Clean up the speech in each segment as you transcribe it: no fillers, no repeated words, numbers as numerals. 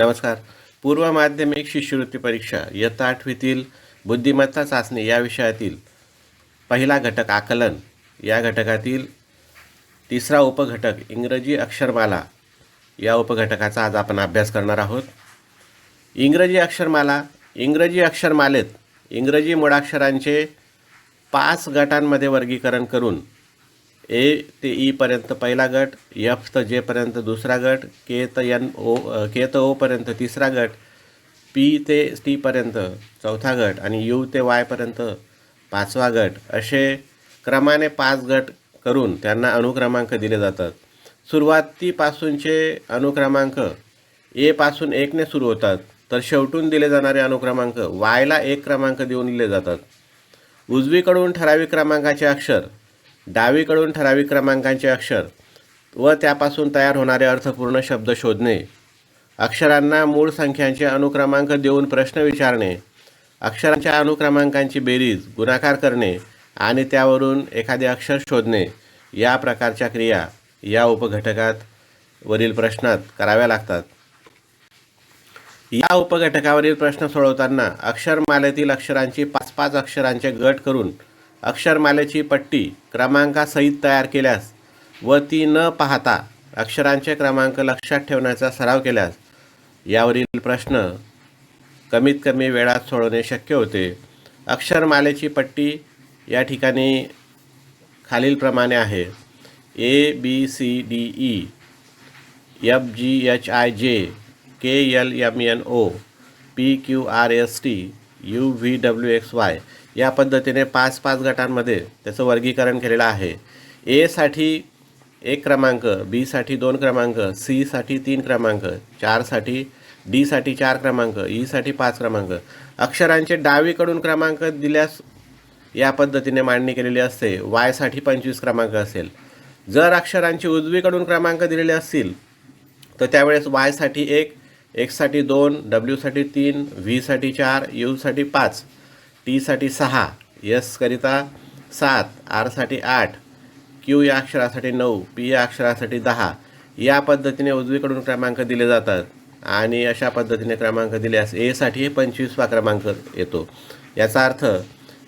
नमस्कार. पूर्व माध्यमिक शिष्यवृत्ती परीक्षा इयत्ता 8वीतील बुद्धिमत्ता चाचणी या विषयातील पहिला घटक आकलन या घटकातील तिसरा उपघटक इंग्रजी अक्षरमाला या उपघटकाचा आज आपण अभ्यास करणार आहोत. इंग्रजी अक्षरमालेत इंग्रजी मुळाक्षरांचे 5 गटांमध्ये वर्गीकरण करून ए ते ई पर्यंत पहिला गट, एफ ते जे पर्यंत दुसरा गट, के ते ओ पर्यंत तिसरा गट, पी ते टी पर्यंत चौथा गट आणि यू ते वाय पर्यंत पाचवा गट असे क्रमाने 5 गट करून त्यांना अनुक्रमांक दिले जातात. सुरुवातीपासूनचे अनुक्रमांक ए पासून 1 ने सुरू होतात, तर शेवटून दिले जाणारे अनुक्रमांक वायला 1 क्रमांक देऊन दिले जातात. उजवीकडून ठराविक क्रमांकाचे अक्षर, डावीकडून ठराविक क्रमांकांचे अक्षर व त्यापासून तयार होणारे अर्थपूर्ण शब्द शोधणे, अक्षरांना मूळ संख्यांचे अनुक्रमांक देऊन प्रश्न विचारणे, अक्षरांच्या अनुक्रमांकांची बेरीज गुणाकार करणे आणि त्यावरून एखादे अक्षर शोधणे या प्रकारच्या क्रिया या उपघटकात वरील प्रश्नात कराव्या लागतात. या उपघटकावरील प्रश्न सोडवताना अक्षरमालेतील अक्षरांची 5-5 अक्षरांचे गट करून अक्षरमालेची पट्टी क्रमांकासहित तयार केल्यास व ती न पाहता अक्षरांचे क्रमांक लक्षात ठेवण्याचा सराव केल्यास यावरील प्रश्न कमीत कमी वेळात सोडवणे शक्य होते. अक्षरमालेची पट्टी या ठिकाणी खालीलप्रमाणे आहे: A B C D E, F G H I J, K L M N O, P Q R S T, U V W X Y या पद्धतीने 5-5 गटांमध्ये त्याचं वर्गीकरण केलेलं आहे. ए साठी 1 क्रमांक, बी साठी 2 क्रमांक, सी साठी 3 क्रमांक, 4 साठी, डी साठी 4 क्रमांक, ई साठी 5 क्रमांक. अक्षरांचे डावीकडून क्रमांक दिल्यास या पद्धतीने मांडणी केलेली असते. वाय साठी 25 क्रमांक असेल. जर अक्षरांचे उजवीकडून क्रमांक दिलेले असतील तर त्यावेळेस वाय साठी 1, एक्स साठी 2, डब्ल्यू साठी 3, व्ही साठी 4, यू साठी 5, टी साठी 6, एस करिता 7, आर साठी 8, क्यू या अक्षरासाठी 9, पी या अक्षरासाठी 10 या पद्धतीने उजवीकडून क्रमांक दिले जातात. आणि अशा पद्धतीने क्रमांक दिल्यास ए साठी 25वा क्रमांक येतो. याचा अर्थ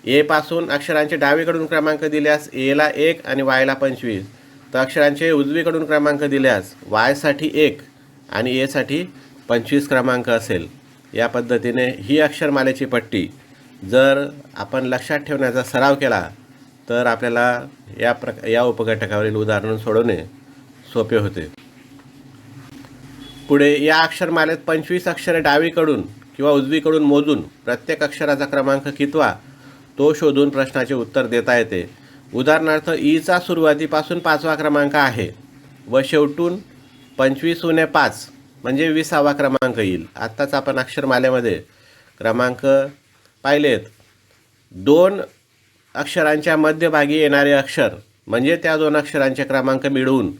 ए पासून अक्षरांचे डावीकडून क्रमांक दिल्यास एला 1 आणि वायला 25, तर अक्षरांचे उजवीकडून क्रमांक दिल्यास वाय साठी 1 आणि ए साठी 25 क्रमांक असेल. या पद्धतीने ही अक्षरमालेची पट्टी जर आपण लक्षात ठेवण्याचा सराव केला तर आपल्याला या उपघटकावरील उदाहरण सोडवणे सोपे होते. पुढे या अक्षरमालेत 25 अक्षरे डावीकडून किंवा उजवीकडून मोजून प्रत्येक अक्षराचा क्रमांक कितवा तो शोधून प्रश्नाचे उत्तर देता येते. उदाहरणार्थ ईचा सुरुवातीपासून 5वा क्रमांक आहे व शेवटून 25 म्हणजे 20वा क्रमांक येईल. आत्ताच आपण अक्षरमालेमध्ये क्रमांक पाहिलेत. 2 अक्षरांच्या मध्यभागी येणारे अक्षर म्हणजे त्या 2 अक्षरांचे क्रमांक मिळवून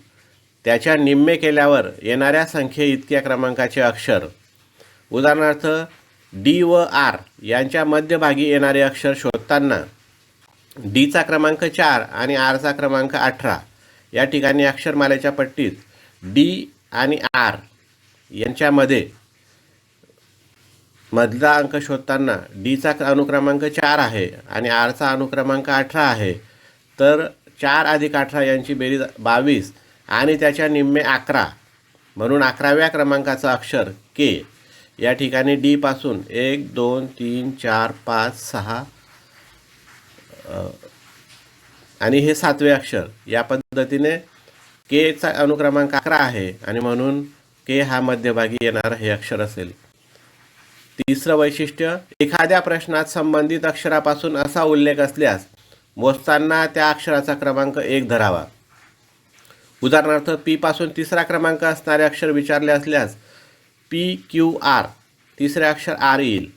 त्याच्या निम्मे केल्यावर येणाऱ्या संख्ये इतक्या क्रमांकाचे अक्षर. उदाहरणार्थ डी व आर यांच्या मध्यभागी येणारे अक्षर शोधताना डीचा क्रमांक 4 आणि आरचा क्रमांक 18 या ठिकाणी अक्षरमालेच्या पट्टीत डी आणि आर यांच्यामध्ये मधला अंक शोधताना डीचा अनुक्रमांक 4 आहे आणि आरचा अनुक्रमांक 18 आहे, तर 4 अधिक 18 यांची बेरीज 22 आणि त्याच्या निम्मे 11 म्हणून 11व्या क्रमांकाचं अक्षर के. या ठिकाणी डी पासून 1, 2, 3, 4, 5, 6 आणि हे 7वे अक्षर. या पद्धतीने केचा अनुक्रमांक 11 आहे आणि म्हणून के हा मध्यभागी येणारा हे अक्षर असेल. तिसरं वैशिष्ट्य, एखाद्या प्रश्नात संबंधित अक्षरापासून असा उल्लेख असल्यास मोजताना त्या अक्षराचा क्रमांक 1 धरावा. उदाहरणार्थ पी पासून 3रा क्रमांक असणारे अक्षर विचारले असल्यास पी क्यू आर 3रे अक्षर आर येईल.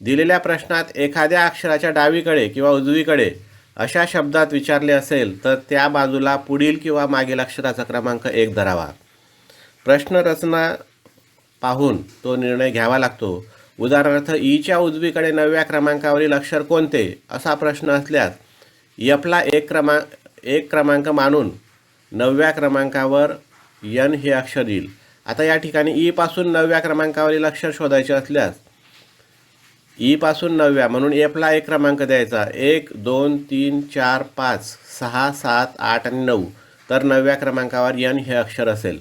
दिलेल्या प्रश्नात एखाद्या अक्षराच्या डावीकडे किंवा उजवीकडे अशा शब्दात विचारले असेल तर त्या बाजूला पुढील किंवा मागील अक्षराचा क्रमांक 1 धरावा. प्रश्न रचना पाहून तो निर्णय घ्यावा लागतो. उदाहरणार्थ ईच्या उजवीकडे 9व्या क्रमांकावरील अक्षर कोणते असा प्रश्न असल्यास एफला 1 क्रमांक मानून 9व्या क्रमांकावर एन हे अक्षर येईल आता या ठिकाणी ई पासून 9व्या क्रमांकावरील अक्षर शोधायचे असल्यास ई पासून 9व्या म्हणून एफला एक क्रमांक द्यायचा. 1 2 3 4 5 6 7 8 आणि 9. तर 9व्या क्रमांकावर एन हे अक्षर असेल.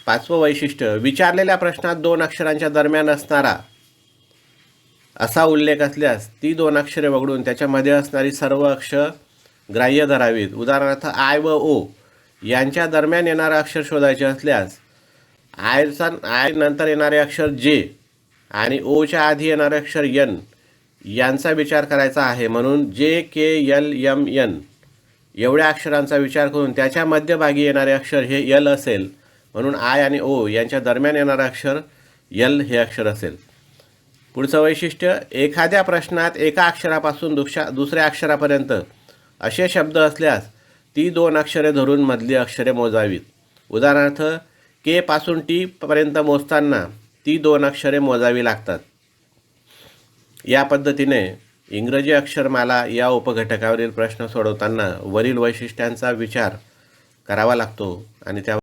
5वं वैशिष्ट्य, विचारलेल्या प्रश्नात 2 अक्षरांच्या दरम्यान असणारा असा उल्लेख असल्यास ती 2 अक्षरे वगळून त्याच्यामध्ये असणारी सर्व अक्षर ग्राह्य धरावीत. उदाहरणार्थ आय व ओ यांच्या दरम्यान येणारं अक्षर शोधायचे असल्यास आय नंतर येणारे अक्षर जे आणि ओच्या आधी येणारे अक्षर एन यांचा विचार करायचा आहे. म्हणून जे के एल एम एन एवढ्या अक्षरांचा विचार करून त्याच्या मध्यभागी येणारे अक्षर हे एल असेल. म्हणून आय आणि ओ यांच्या दरम्यान येणारं अक्षर एल हे अक्षर असेल. पुढचं वैशिष्ट्य, एखाद्या प्रश्नात एका अक्षरापासून दुसऱ्या अक्षरापर्यंत असे शब्द असल्यास ती 2 अक्षरे धरून मधली अक्षरे मोजावीत. उदाहरणार्थ के पासून टी पर्यंत मोजताना ती 2 अक्षरे मोजावी लागतात. या पद्धतीने इंग्रजी अक्षरमाला या उपघटकावरील प्रश्न सोडवताना वरील वैशिष्ट्यांचा विचार करावा लागतो आणि त्या